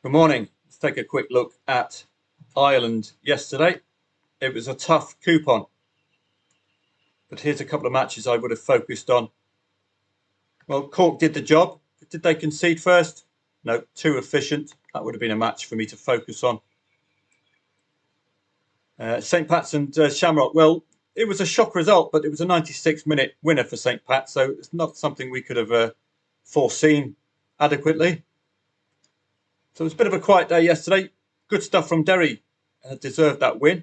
Good morning. Let's take a quick look at Ireland yesterday. It was a tough coupon, but here's a couple of matches I would have focused on. Well, Cork did the job. Did they concede first? No, too efficient. That would have been a match for me to focus on. St. Pat's and Shamrock. Well, it was a shock result, but it was a 96-minute winner for St. Pat, so it's not something we could have foreseen adequately. So it was a bit of a quiet day yesterday. Good stuff from Derry. Deserved that win.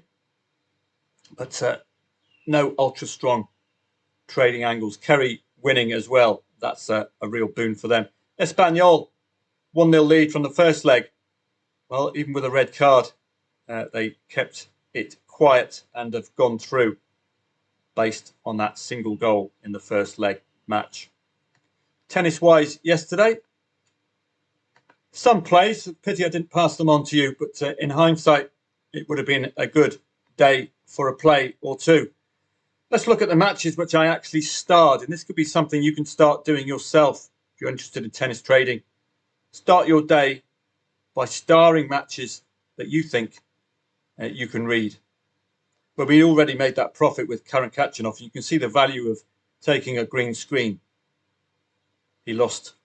But no ultra strong trading angles. Kerry winning as well. That's a real boon for them. Espanyol, 1-0 lead from the first leg. Well, even with a red card, they kept it quiet and have gone through based on that single goal in the first leg match. Tennis-wise yesterday, some plays. Pity I didn't pass them on to you, but in hindsight, it would have been a good day for a play or two. Let's look at the matches which I actually starred, and this could be something you can start doing yourself if you're interested in tennis trading. Start your day by starring matches that you think you can read. But we already made that profit with Karen Khachanov. You can see the value of taking a green screen. He lost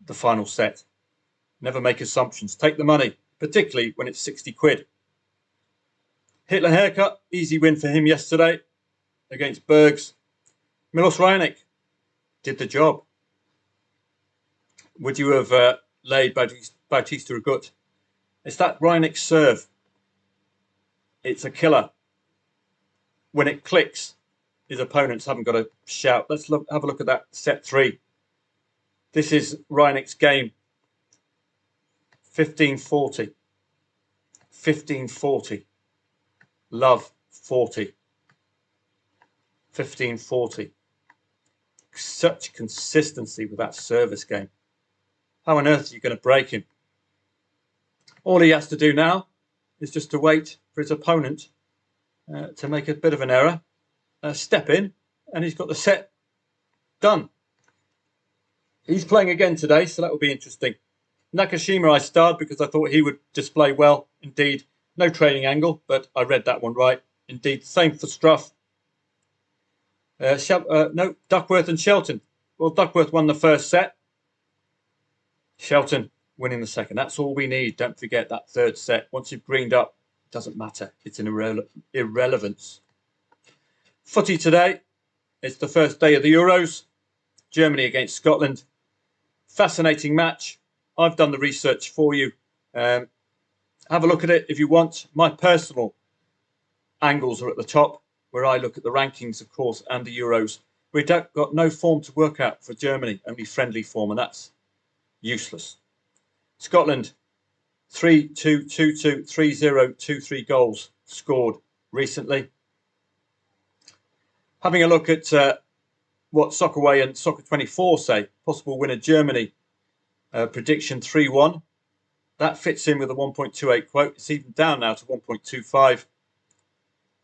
the final set. Never make assumptions. Take the money, particularly when it's 60 quid. Hitler haircut, easy win for him yesterday against Bergs. Milos Raonic did the job. Would you have laid Bautista Agut? It's that Raonic serve. It's a killer. When it clicks, his opponents haven't got to shout. Let's have a look at that set 3. This is Raonic's game. 15-40. 15-40. Love 40. 15-40. Such consistency with that service game. How on earth are you going to break him? All he has to do now is just to wait for his opponent to make a bit of an error, step in, and he's got the set done. He's playing again today, so that will be interesting. Nakashima I starred because I thought he would display well. Indeed, no trading angle, but I read that one right. Indeed, same for Struff. No, Duckworth and Shelton. Well, Duckworth won the first set. Shelton winning the second. That's all we need. Don't forget that third set. Once you've greened up, it doesn't matter. It's an irrelevance. Footy today. It's the first day of the Euros. Germany against Scotland. Fascinating match. I've done the research for you. Have a look at it if you want. My personal angles are at the top, where I look at the rankings, of course, and the Euros. We've got no form to work out for Germany, only friendly form, and that's useless. Scotland, 3-2, 2-2, 3-0, 2-3 goals scored recently. Having a look at what Soccerway and Soccer24 say, possible winner Germany. Prediction 3-1. That fits in with a 1.28 quote. It's even down now to 1.25.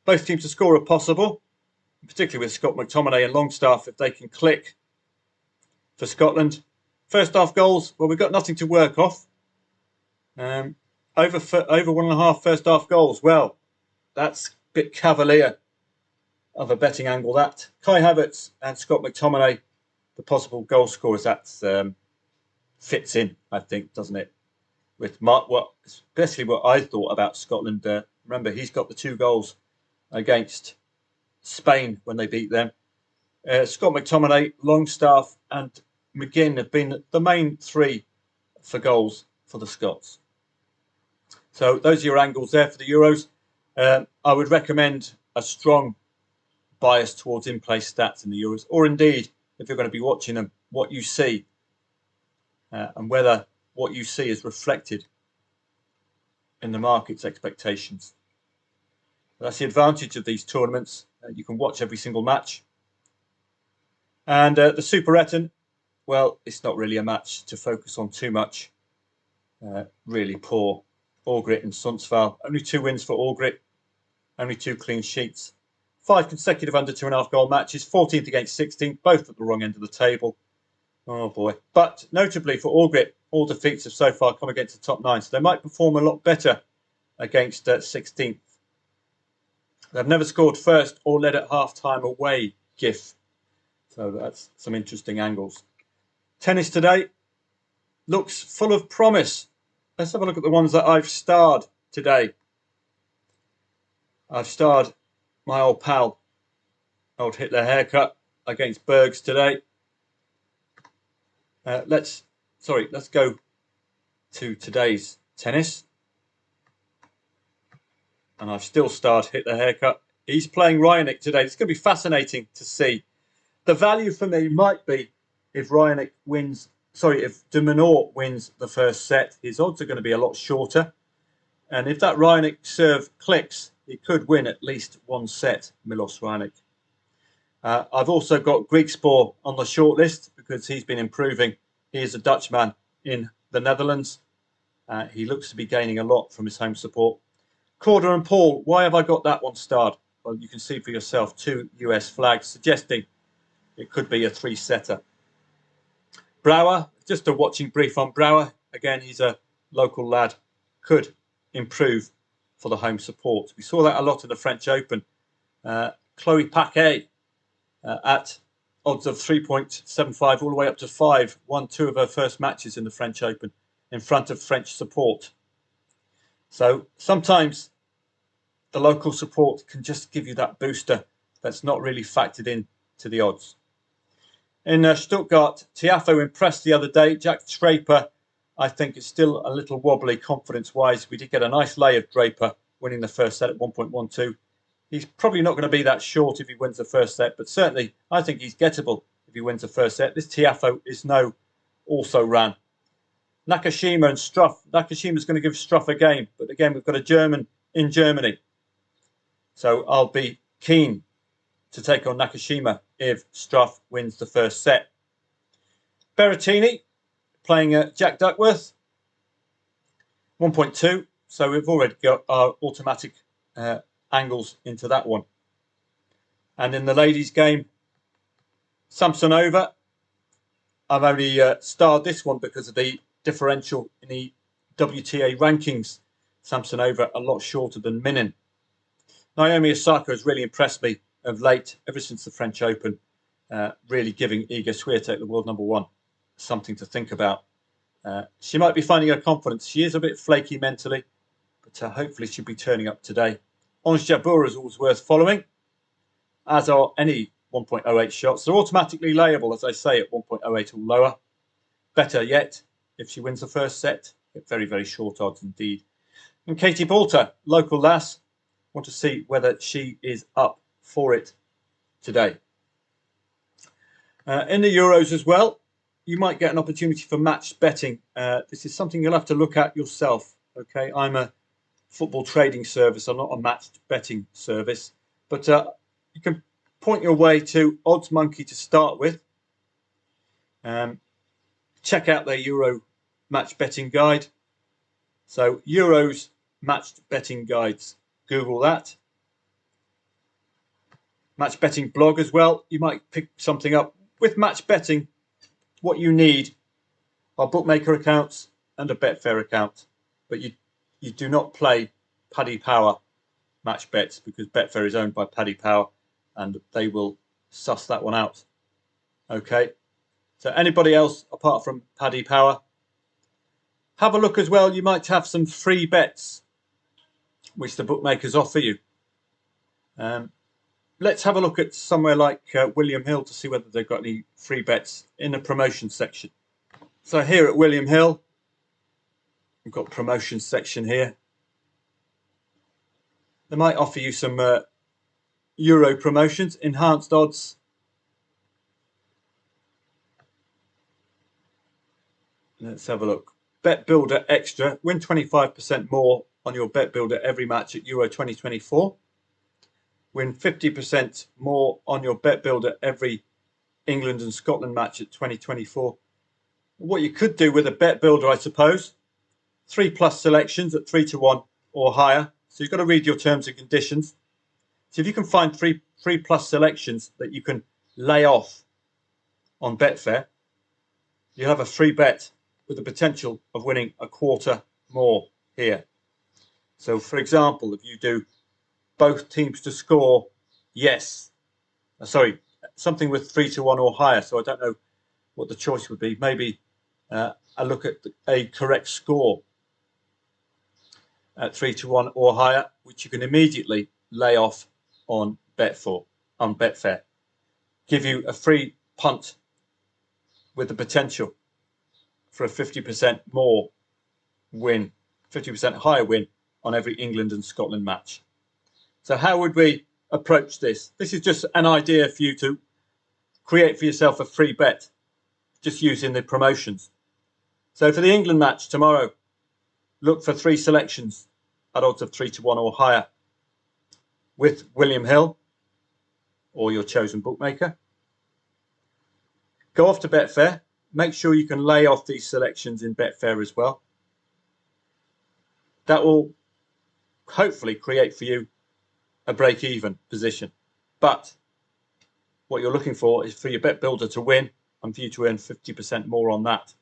Both teams to score are possible, particularly with Scott McTominay and Longstaff if they can click for Scotland. First half goals, well, we've got nothing to work off. Over 1.5 first half goals. Well, that's a bit cavalier of a betting angle, that. Kai Havertz and Scott McTominay, the possible goal scorers, that fits in, I think, doesn't it? With especially what I thought about Scotland. Remember, he's got the 2 goals against Spain when they beat them. Scott McTominay, Longstaff and McGinn have been the main 3 for goals for the Scots. So those are your angles there for the Euros. I would recommend a strong bias towards in-play stats in the Euros, or indeed, if you're going to be watching them, what you see and whether what you see is reflected in the market's expectations. That's the advantage of these tournaments. You can watch every single match. And the Super Eton, well, it's not really a match to focus on too much. Really poor. Augrit and Sundsvall. Only 2 wins for Augrit. Only 2 clean sheets. 5 consecutive under 2.5 goal matches. 14th against 16th. Both at the wrong end of the table. Oh boy. But notably for Augrit, all defeats have so far come against the top 9, so they might perform a lot better against 16th. They've never scored first or led at half-time away, GIF. So that's some interesting angles. Tennis today looks full of promise. Let's have a look at the ones that I've starred today. I've starred my old pal, old Hitler Haircut, against Bergs today. Let's go to today's tennis. And I've still starred Hitler Haircut. He's playing Raonic today. It's going to be fascinating to see. The value for me might be if if de Minaur wins the first set, his odds are going to be a lot shorter. And if that Raonic serve clicks, he could win at least one set, Milos Raonic. I've also got Griekspoor on the shortlist because he's been improving. He is a Dutchman in the Netherlands. He looks to be gaining a lot from his home support. Korda and Paul, why have I got that one starred? Well, you can see for yourself 2 US flags suggesting it could be a 3-setter. Brouwer, just a watching brief on Brouwer. Again, he's a local lad. Could improve for the home support. We saw that a lot in the French Open. Chloe Paquet at odds of 3.75 all the way up to 5. Won 2 of her first matches in the French Open in front of French support. So sometimes the local support can just give you that booster that's not really factored in to the odds. In Stuttgart, Tiafoe impressed the other day. Jack Draper, I think, is still a little wobbly confidence-wise. We did get a nice lay of Draper winning the first set at 1.12. He's probably not going to be that short if he wins the first set, but certainly I think he's gettable if he wins the first set. This Tiafoe is no also-ran. Nakashima and Struff. Nakashima's going to give Struff a game, but again, we've got a German in Germany. So I'll be keen to take on Nakashima if Struff wins the first set. Berrettini playing Jack Duckworth, 1.2. So we've already got our automatic angles into that one. And in the ladies' game, Samsonova. I've only starred this one because of the differential in the WTA rankings. Samsonova a lot shorter than Minin. Naomi Osaka has really impressed me of late, ever since the French Open, really giving Iga Swiatek, the world #1, something to think about. She might be finding her confidence. She is a bit flaky mentally, but hopefully she'll be turning up today. Ons Jabeur is always worth following, as are any 1.08 shots. They're automatically layable, as I say, at 1.08 or lower. Better yet, if she wins the first set, at very, very short odds indeed. And Katie Boulter, local lass, want to see whether she is up for it today. In the Euros as well, you might get an opportunity for match betting. This is something you'll have to look at yourself. Okay, I'm a football trading service. I'm not a match betting service, but you can point your way to Odds Monkey to start with. Check out their Euro match betting guide. So Euros match betting guides. Google that. Match betting blog as well. You might pick something up. With match betting, what you need are bookmaker accounts and a Betfair account. But you do not play Paddy Power match bets because Betfair is owned by Paddy Power and they will suss that one out. Okay. So anybody else apart from Paddy Power, have a look as well. You might have some free bets which the bookmakers offer you. Let's have a look at somewhere like William Hill to see whether they've got any free bets in the promotion section. So here at William Hill, we've got promotion section here. They might offer you some Euro promotions, enhanced odds. Let's have a look. Bet Builder Extra. Win 25% more on your Bet Builder every match at Euro 2024. Win 50% more on your Bet Builder every England and Scotland match at 2024. What you could do with a Bet Builder, I suppose, 3+ selections at 3-1 or higher. So you've got to read your terms and conditions. So if you can find 3+ selections that you can lay off on Betfair, you'll have a free bet with the potential of winning a quarter more here. So for example, if you do both teams to score something with 3-1 or higher, so I don't know what the choice would be, maybe I look at a correct score at 3-1 or higher, which you can immediately lay off on Betfair. Give you a free punt with the potential for a 50% more win, 50% higher win on every England and Scotland match. So how would we approach this? This is just an idea for you to create for yourself a free bet, just using the promotions. So for the England match tomorrow, look for 3 selections at odds of 3-1 or higher with William Hill or your chosen bookmaker. Go off to Betfair. Make sure you can lay off these selections in Betfair as well. That will hopefully create for you a break-even position. But what you're looking for is for your bet builder to win and for you to earn 50% more on that.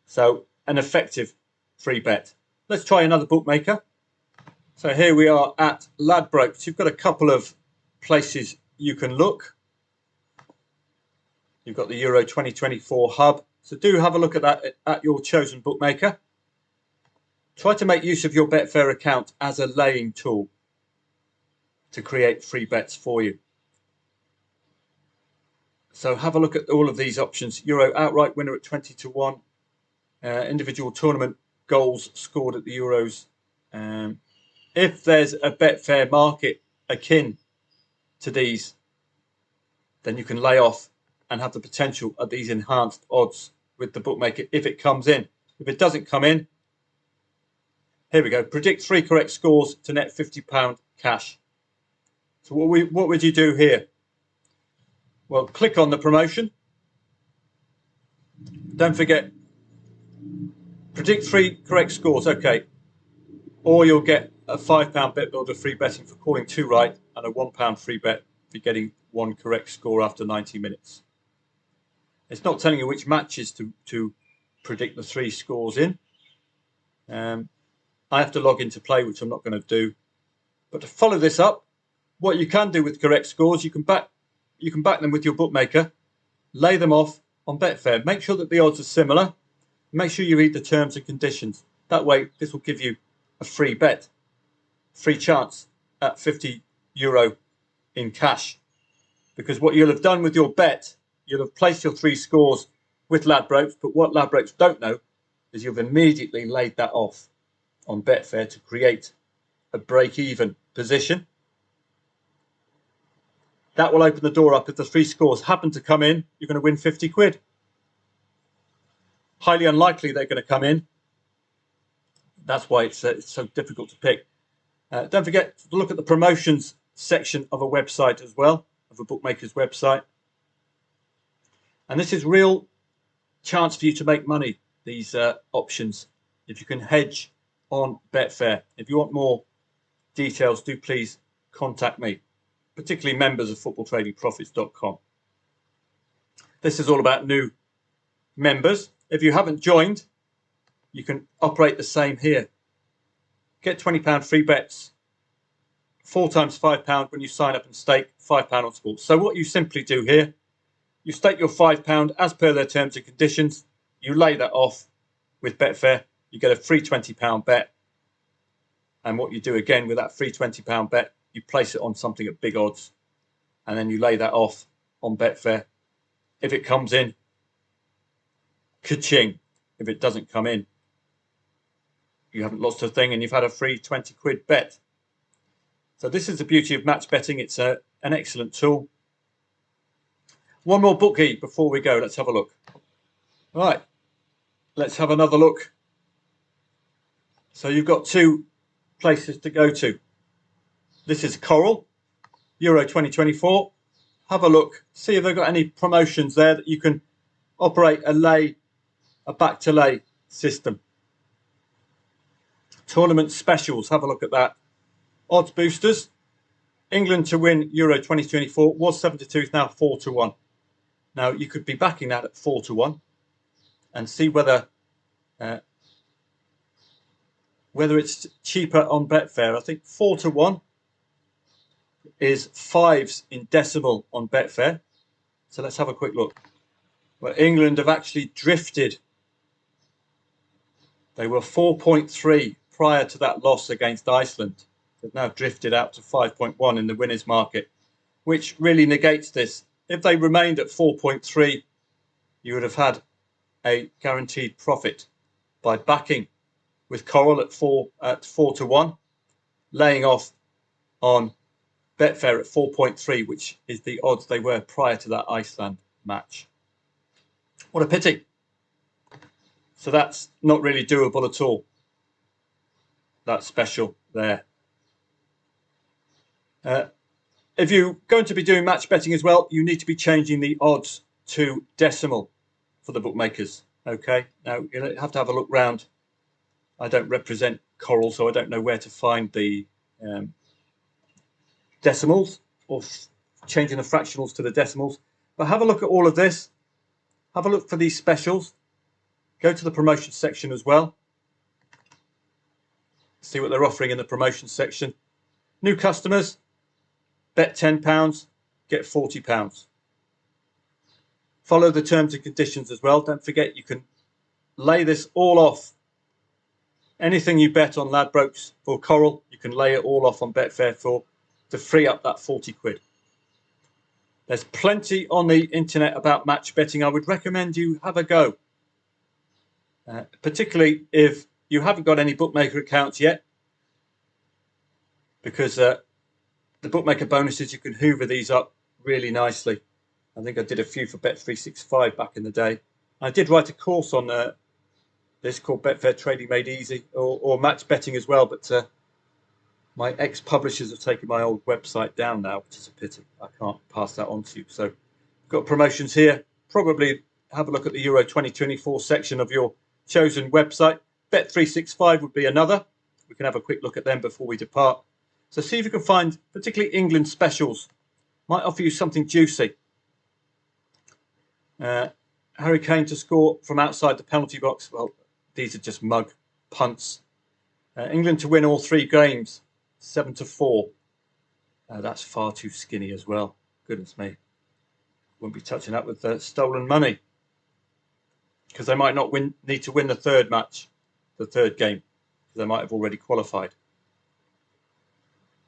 So an effective free bet. Let's try another bookmaker. So here we are at Ladbrokes. You've got a couple of places you can look. You've got the Euro 2024 hub. So do have a look at that at your chosen bookmaker. Try to make use of your Betfair account as a laying tool to create free bets for you. So have a look at all of these options. Euro outright winner at 20-1. Individual tournament goals scored at the Euros. If there's a Betfair market akin to these, then you can lay off and have the potential at these enhanced odds with the bookmaker if it comes in. If it doesn't come in, here we go. Predict 3 correct scores to net £50 cash. So what would you do here? Well, click on the promotion. Don't forget, predict 3 correct scores. Okay. Or you'll get a £5 bet builder free betting for calling 2 right and a £1 free bet for getting 1 correct score after 90 minutes. It's not telling you which matches to predict the 3 scores in. I have to log into play, which I'm not going to do. But to follow this up, what you can do with correct scores, you can back them with your bookmaker, lay them off on Betfair. Make sure that the odds are similar. Make sure you read the terms and conditions. That way, this will give you a free bet, free chance at €50 in cash. Because what you'll have done with your bet, you'll have placed your 3 scores with Ladbrokes, but what Ladbrokes don't know is you've immediately laid that off on Betfair to create a break-even position. That will open the door up. If the 3 scores happen to come in, you're going to win 50 quid. Highly unlikely they're going to come in. That's why it's so difficult to pick. Don't forget to look at the promotions section of a website as well, of a bookmaker's website. And this is real chance for you to make money, these options, if you can hedge on Betfair. If you want more details, do please contact me, particularly members of footballtradingprofits.com. This is all about new members. If you haven't joined, you can operate the same here. Get £20 free bets, 4 times £5 when you sign up and stake £5 on sports. So what you simply do here, you stake your £5 as per their terms and conditions. You lay that off with Betfair. You get a free £20 bet. And what you do again with that free £20 bet, you place it on something at big odds. And then you lay that off on Betfair. If it comes in, ka-ching. If it doesn't come in, you haven't lost a thing and you've had a free 20 quid bet. So this is the beauty of match betting. It's an excellent tool. One more bookie before we go. Let's have a look. Right. Let's have another look. So you've got 2 places to go to. This is Coral, Euro 2024. Have a look. See if they've got any promotions there that you can operate a back to lay system. Tournament specials. Have a look at that. Odds boosters. England to win Euro 2024 was 7-2, it's now 4-1. Now you could be backing that at 4-1. and see whether it's cheaper on Betfair. I think 4-1 is 5s in decimal on Betfair. So let's have a quick look. Well, England have actually drifted. They were 4.3 prior to that loss against Iceland. They've now drifted out to 5.1 in the winners market, which really negates this. If they remained at 4.3, you would have had a guaranteed profit by backing with Coral at 4-1, laying off on Betfair at 4.3, which is the odds they were prior to that Iceland match. What a pity. So that's not really doable at all. That special there. If you're going to be doing match betting as well, you need to be changing the odds to decimal for the bookmakers. Okay, now you have to have a look round. I don't represent Coral, so I don't know where to find the decimals or changing the fractionals to the decimals. But have a look at all of this. Have a look for these specials. Go to the promotion section as well. See what they're offering in the promotion section. New customers, bet £10, get £40. Follow the terms and conditions as well. Don't forget you can lay this all off. Anything you bet on Ladbrokes or Coral, you can lay it all off on Betfair to free up that 40 quid. There's plenty on the internet about match betting. I would recommend you have a go. Particularly if you haven't got any bookmaker accounts yet, because the bookmaker bonuses, you can hoover these up really nicely. I think I did a few for Bet365 back in the day. I did write a course on this called Betfair Trading Made Easy, or match betting as well, but my ex-publishers have taken my old website down now, which is a pity. I can't pass that on to you. So got promotions here. Probably have a look at the Euro 2024 section of your chosen website. Bet365 would be another. We can have a quick look at them before we depart. So see if you can find particularly England specials. Might offer you something juicy. Harry Kane to score from outside the penalty box. Well, these are just mug punts. England to win all 3 games, 7-4. That's far too skinny as well. Goodness me. Won't be touching that with stolen money, because they might not need to win the third match, the third game, because they might have already qualified.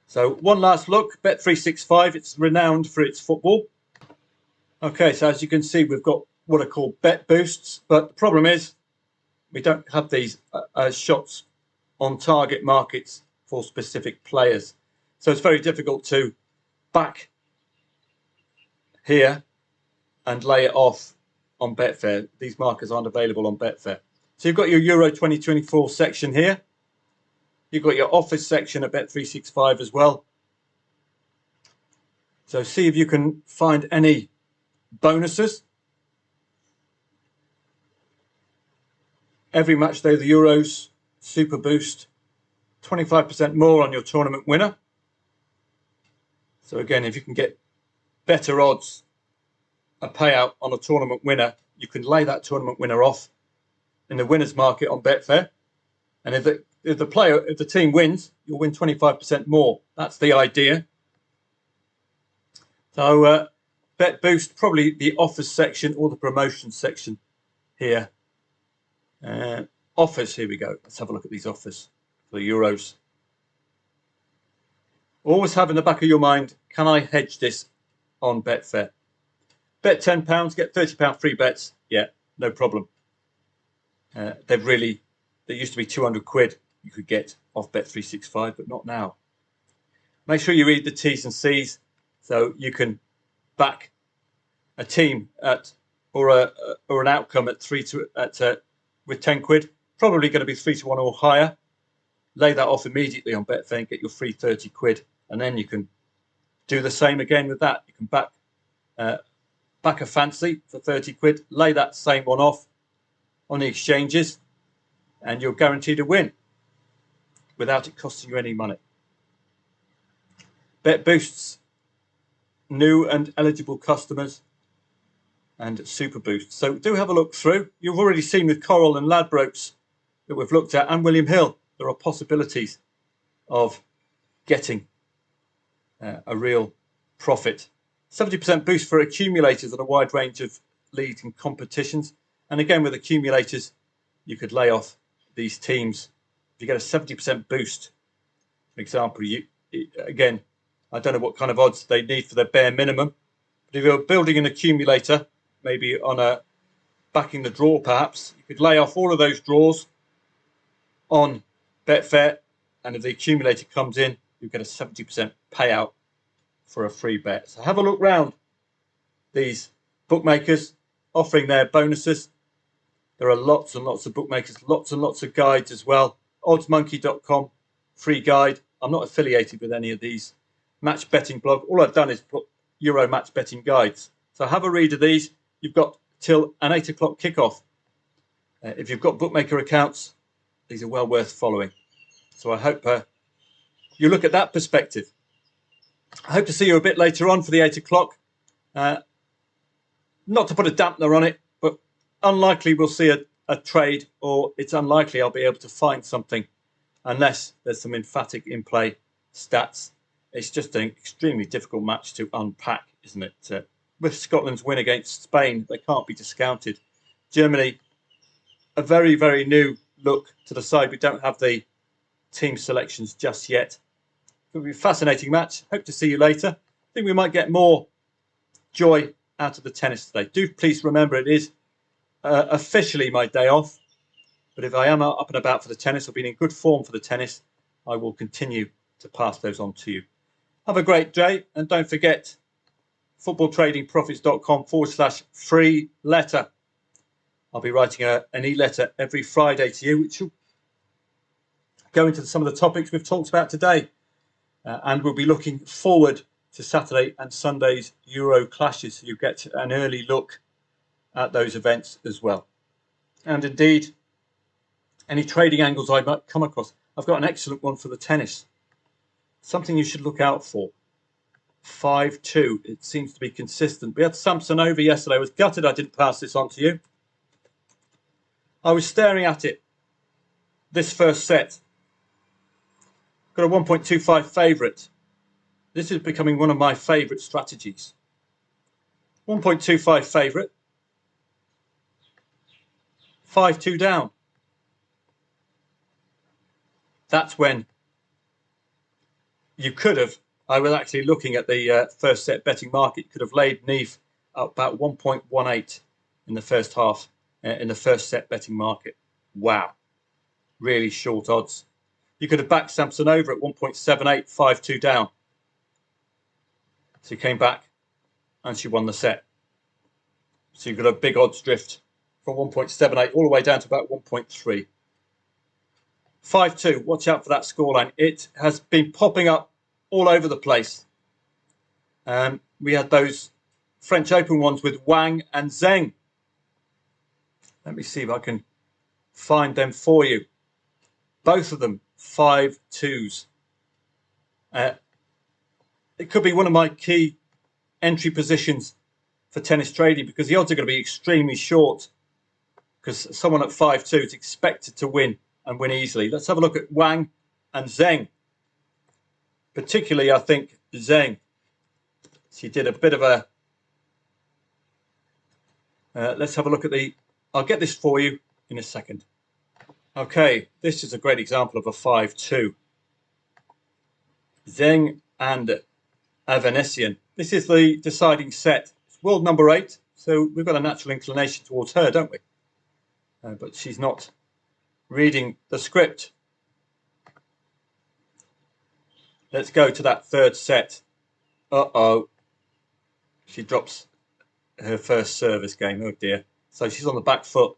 So one last look, Bet365, it's renowned for its football. Okay, so as you can see, we've got what are called bet boosts, but the problem is we don't have these shots on target markets for specific players. So it's very difficult to back here and lay it off on Betfair. These markers aren't available on Betfair. So you've got your Euro 2024 section here. You've got your office section at Bet365 as well. So see if you can find any bonuses. Every match day of the Euros, Super Boost, 25% more on your tournament winner. So again, if you can get better odds, a payout on a tournament winner, you can lay that tournament winner off in the winners market on Betfair. And if the team wins, you'll win 25% more. That's the idea. So Bet Boost, probably the offers section or the promotion section here. Offers, here we go. Let's have a look at these offers for the Euros. Always have in the back of your mind, can I hedge this on Betfair? Bet £10, get £30 free bets. Yeah, no problem. There used to be 200 quid you could get off Bet365, but not now. Make sure you read the T's and C's so you can back a team or an outcome at with 10 quid. Probably going to be 3-1 or higher. Lay that off immediately on Betfair and get your free 30 quid, and then you can do the same again with that. You can back a fancy for 30 quid, lay that same one off on the exchanges, and you're guaranteed a win without it costing you any money. Bet Boosts, new and eligible customers. and Super Boost. So do have a look through. You've already seen with Coral and Ladbrokes that we've looked at, and William Hill, there are possibilities of getting a real profit. 70% boost for accumulators on a wide range of leagues and competitions. And again, with accumulators, you could lay off these teams. If you get a 70% boost, for example, again, I don't know what kind of odds they need for their bare minimum, but if you're building an accumulator, maybe on a backing the draw perhaps, you could lay off all of those draws on Betfair, and if the accumulator comes in, you get a 70% payout for a free bet. So have a look round these bookmakers offering their bonuses. There are lots and lots of bookmakers, lots and lots of guides as well. Oddsmonkey.com, free guide. I'm not affiliated with any of these. Match betting blog. All I've done is put Euro match betting guides. So have a read of these. You've got till an 8 o'clock kickoff. If you've got bookmaker accounts, these are well worth following. So I hope you look at that perspective. I hope to see you a bit later on for the 8 o'clock. Not to put a dampener on it, but unlikely we'll see a trade, or it's unlikely I'll be able to find something unless there's some emphatic in-play stats. It's just an extremely difficult match to unpack, isn't it? With Scotland's win against Spain, they can't be discounted. Germany, a very, very new look to the side. We don't have the team selections just yet. It'll be a fascinating match. Hope to see you later. I think we might get more joy out of the tennis today. Do please remember it is officially my day off. But if I am up and about for the tennis, or been in good form for the tennis, I will continue to pass those on to you. Have a great day, and don't forget footballtradingprofits.com/free letter. I'll be writing an e-letter every Friday to you, which will go into some of the topics we've talked about today. And we'll be looking forward to Saturday and Sunday's Euro clashes, so you get an early look at those events as well. And indeed, any trading angles I might come across. I've got an excellent one for the tennis. Something you should look out for. 5-2. It seems to be consistent. We had Samsonova yesterday. I was gutted I didn't pass this on to you. I was staring at it this first set. Got a 1.25 favourite. This is becoming one of my favourite strategies. 1.25 favourite. 5-2 down. That's when you could have, I was actually looking at the first set betting market, could have laid Neve up about 1.18 in the first half, in the first set betting market. Wow. Really short odds. You could have backed Samsonova at 1.78, 5-2 down. So he came back and she won the set. So you've got a big odds drift from 1.78 all the way down to about 1.3. 5-2, watch out for that scoreline. It has been popping up all over the place. We had those French Open ones with Wang and Zheng. Let me see if I can find them for you. Both of them 5-2s. It could be one of my key entry positions for tennis trading, because the odds are going to be extremely short, because someone at 5-2 is expected to win and win easily. Let's have a look at Wang and Zheng. Particularly, I think, Zheng. She did a bit of a... let's have a look at the... I'll get this for you in a second. Okay, this is a great example of a 5-2. Zheng and Avanesian. This is the deciding set. It's world number 8, so we've got a natural inclination towards her, don't we? But she's not reading the script. Let's go to that third set. Uh-oh. She drops her first service game. Oh, dear. So she's on the back foot.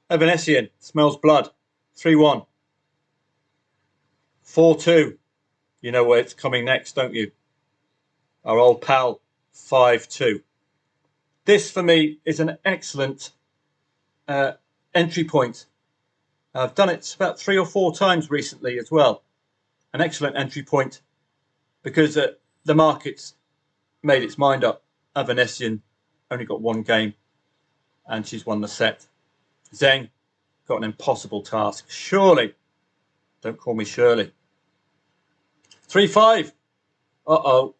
Evanesian smells blood. 3-1. 4-2. You know where it's coming next, don't you? Our old pal, 5-2. This, for me, is an excellent entry point. I've done it about 3 or 4 times recently as well. An excellent entry point, because the market's made its mind up. Avanesian only got one game and she's won the set. Zheng got an impossible task. Surely. Don't call me Shirley. 3-5. Uh-oh.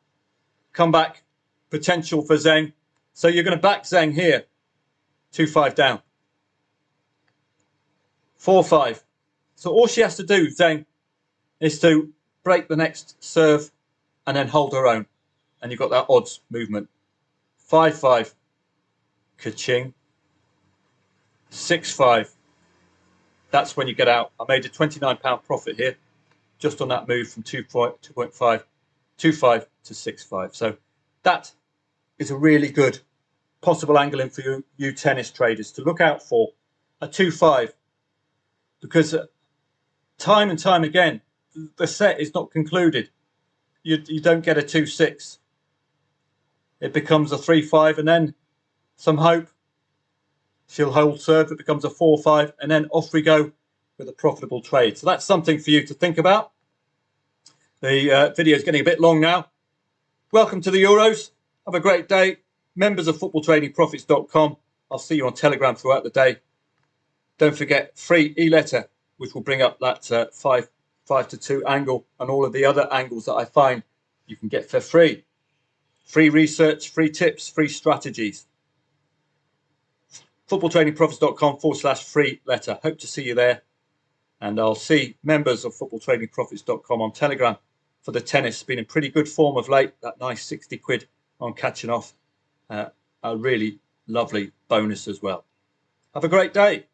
Comeback potential for Zheng. So you're going to back Zheng here. 2-5 down. 4-5. So all she has to do, Zheng, is to break the next serve and then hold her own. And you've got that odds movement. 5-5. Ka-ching. 6-5. That's when you get out. I made a £29 profit here just on that move from 2.5 to 6-5. So that is a really good possible angle in for you tennis traders to look out for. A 2-5, because time and time again, the set is not concluded. You don't get a 2-6. It becomes a 3-5, and then some hope. She'll hold serve. It becomes a 4-5, and then off we go with a profitable trade. So that's something for you to think about. The video is getting a bit long now. Welcome to the Euros. Have a great day. Members of footballtradingprofits.com. I'll see you on Telegram throughout the day. Don't forget, free e-letter, which will bring up that 5 to 2 angle and all of the other angles that I find you can get for free. Free research, free tips, free strategies. footballtradingprofits.com/free letter. Hope to see you there. And I'll see members of footballtradingprofits.com on Telegram for the tennis. Been in pretty good form of late. That nice 60 quid on catching off. A really lovely bonus as well. Have a great day.